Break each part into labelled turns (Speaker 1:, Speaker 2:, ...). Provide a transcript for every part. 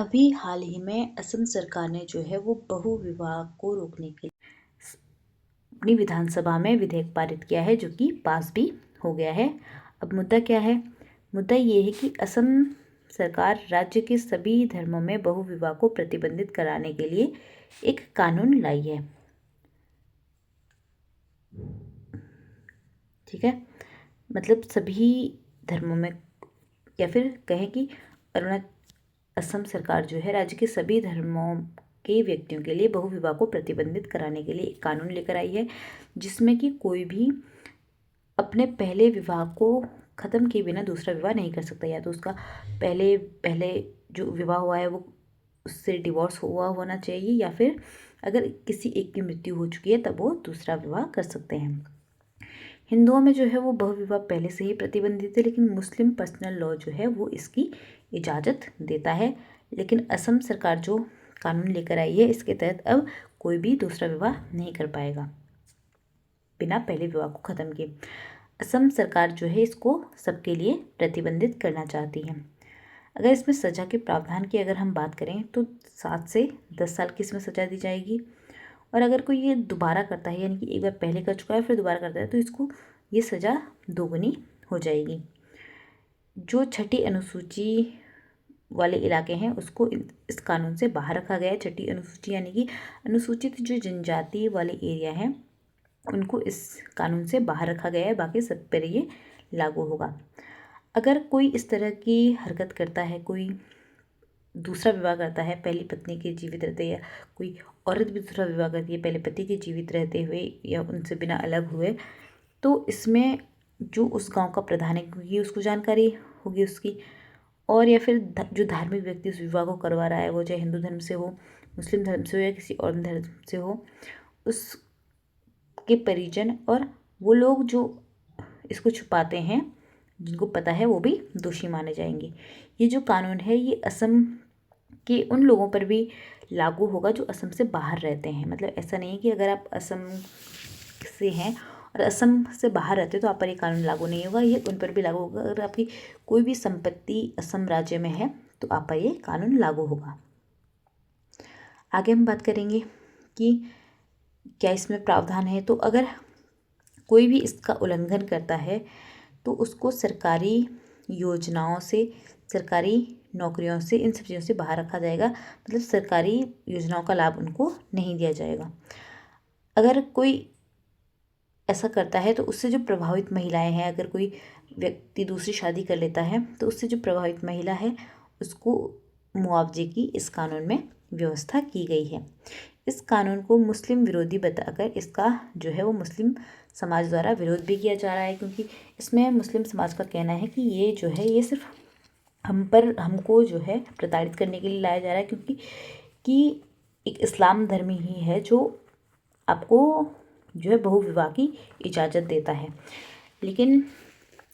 Speaker 1: अभी हाल ही में असम सरकार ने जो है वो बहु विवाह को रोकने के लिए अपनी विधानसभा में विधेयक पारित किया है, जो कि पास भी हो गया है। अब मुद्दा क्या है? मुद्दा ये है कि असम सरकार राज्य के सभी धर्मों में बहु विवाह को प्रतिबंधित कराने के लिए एक कानून लाई है। ठीक है, मतलब सभी धर्मों में, या फिर कहें कि असम सरकार जो है राज्य के सभी धर्मों के व्यक्तियों के लिए बहु विवाह को प्रतिबंधित कराने के लिए एक कानून लेकर आई है, जिसमें कि कोई भी अपने पहले विवाह को ख़त्म किए बिना दूसरा विवाह नहीं कर सकता। या तो उसका पहले पहले जो विवाह हुआ है वो उससे डिवोर्स हुआ होना चाहिए, या फिर अगर किसी एक की मृत्यु हो चुकी है तब वो दूसरा विवाह कर सकते हैं। हिंदुओं में जो है वो बहु विवाह पहले से ही प्रतिबंधित है, लेकिन मुस्लिम पर्सनल लॉ जो है वो इसकी इजाज़त देता है। लेकिन असम सरकार जो कानून लेकर आई है, इसके तहत अब कोई भी दूसरा विवाह नहीं कर पाएगा बिना पहले विवाह को ख़त्म किए। असम सरकार जो है इसको सबके लिए प्रतिबंधित करना चाहती है। अगर इसमें सज़ा के प्रावधान की अगर हम बात करें तो 7 से 10 साल की इसमें सज़ा दी जाएगी। और अगर कोई ये दोबारा करता है, यानी कि एक बार पहले कर चुका है फिर दोबारा करता है, तो इसको ये सज़ा दोगुनी हो जाएगी। जो छठी अनुसूची वाले इलाके हैं उसको इस कानून से बाहर रखा गया है। छठी अनुसूची यानी कि अनुसूचित जो जनजाति वाले एरिया हैं उनको इस कानून से बाहर रखा गया है, बाकी सब पर ये लागू होगा। अगर कोई इस तरह की हरकत करता है, कोई दूसरा विवाह करता है पहली पत्नी के जीवित रहते, या कोई औरत भी दूसरा विवाह करती है पहले पति के जीवित रहते हुए या उनसे बिना अलग हुए, तो इसमें जो उस गांव का प्रधान है, क्योंकि उसको जानकारी होगी उसकी, और या फिर जो धार्मिक व्यक्ति उस विवाह को करवा रहा है, वो चाहे हिंदू धर्म से हो, मुस्लिम धर्म से हो या किसी और धर्म से हो, उसके परिजन और वो लोग जो इसको छुपाते हैं, जिनको पता है, वो भी दोषी माने जाएंगे। ये जो कानून है ये असम के उन लोगों पर भी लागू होगा जो असम से बाहर रहते हैं। मतलब ऐसा नहीं है कि अगर आप असम से हैं और असम से बाहर रहते हो तो आप पर ये कानून लागू नहीं होगा, ये उन पर भी लागू होगा। अगर आपकी कोई भी संपत्ति असम राज्य में है तो आप पर ये कानून लागू होगा। आगे हम बात करेंगे कि क्या इसमें प्रावधान है। तो अगर कोई भी इसका उल्लंघन करता है तो उसको सरकारी योजनाओं से, सरकारी नौकरियों से, इन सब चीज़ों से बाहर रखा जाएगा। मतलब सरकारी योजनाओं का लाभ उनको नहीं दिया जाएगा। अगर कोई ऐसा करता है तो उससे जो प्रभावित महिलाएं हैं, अगर कोई व्यक्ति दूसरी शादी कर लेता है तो उससे जो प्रभावित महिला है उसको मुआवजे की इस कानून में व्यवस्था की गई है। इस कानून को मुस्लिम विरोधी बताकर इसका जो है वो मुस्लिम समाज द्वारा विरोध भी किया जा रहा है, क्योंकि इसमें मुस्लिम समाज का कहना है कि ये जो है ये सिर्फ हमको जो है प्रताड़ित करने के लिए लाया जा रहा है, क्योंकि एक इस्लाम धर्म ही है जो आपको जो है बहु विवाह की इजाज़त देता है। लेकिन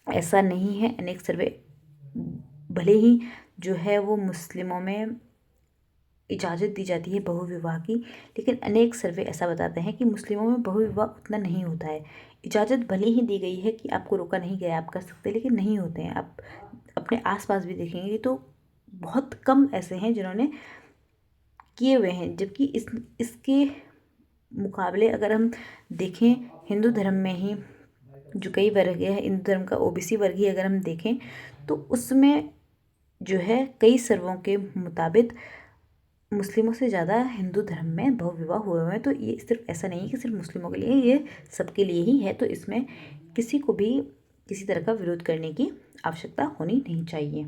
Speaker 1: ऐसा नहीं है। अनेक सर्वे भले ही जो है वो मुस्लिमों में इजाज़त दी जाती है बहु विवाह की, लेकिन अनेक सर्वे ऐसा बताते हैं कि मुस्लिमों में बहु विवाह उतना नहीं होता है। इजाज़त भले ही दी गई है कि आपको रोका नहीं गया, आप कर सकते, लेकिन नहीं होते हैं। आप अपने आसपास भी देखेंगे तो बहुत कम ऐसे हैं जिन्होंने किए हुए हैं। जबकि इसके मुकाबले अगर हम देखें हिंदू धर्म में ही जो कई वर्ग है, हिंदू धर्म का ओबीसी वर्ग ही अगर हम देखें तो उसमें जो है कई सर्वों के मुताबिक मुस्लिमों से ज़्यादा हिंदू धर्म में बहु विवाह हुए हुए हैं। तो ये सिर्फ ऐसा नहीं है कि सिर्फ मुस्लिमों के लिए, ये सबके लिए ही है। तो इसमें किसी को भी किसी तरह का विरोध करने की आवश्यकता होनी नहीं चाहिए।